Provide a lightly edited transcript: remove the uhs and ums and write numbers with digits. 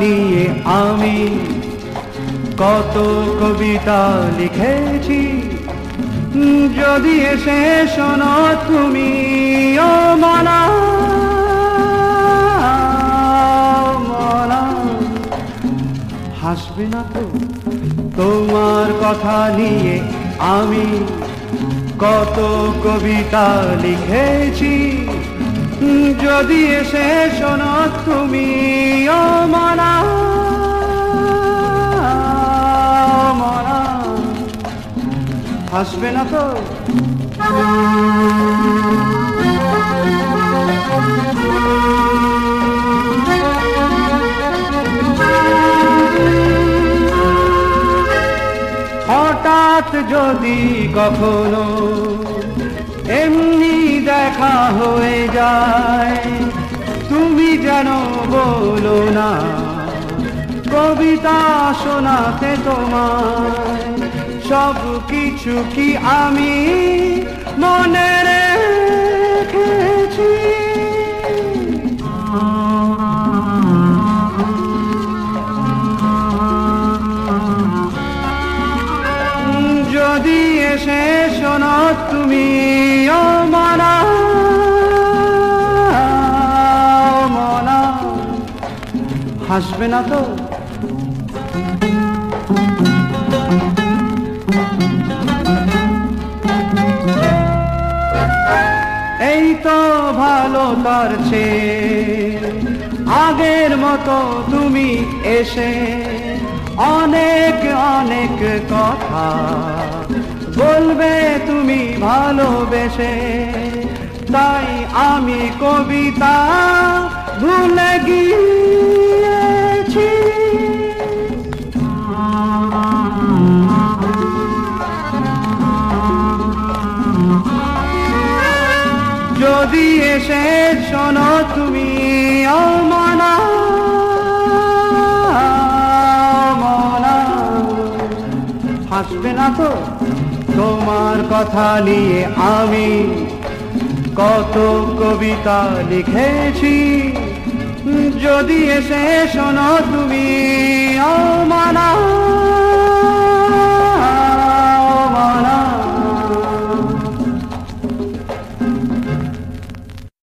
নিয়ে আমি কত কবিতা লিখেছি, যদি এসে শোনো তুমি ও মনা মনা, হাসবে না তো? তোমার কথা নিয়ে আমি কত কবিতা লিখেছি, যদি এসে শোনো তুমি ও মনা মনা, হাসবে না তো? হঠাৎ যদি কখনো এমনি দেখা হয়ে যায়, তুমি যেন বলো না কবিতা শোনাতে তোমায়, সব কিছু কি আমি মনে রেখেছি? যদি এসে শোনো তুমি ও মনা মনা, হাসবে না তো? এই তো ভালো তার চেয়ে আগের মতো তুমি এসে অনেক অনেক কথা বলবে তুমি ভালোবেসে, তাই আমি কবিতা ভুলে গিয়েছি। যদি এসে শোনো তুমি ও মনা মনা, হাসবে না তো? তোমার কথা নিয়ে আমি কত কবিতা লিখেছি, যদি এসে শোনো তুমি ও মনা।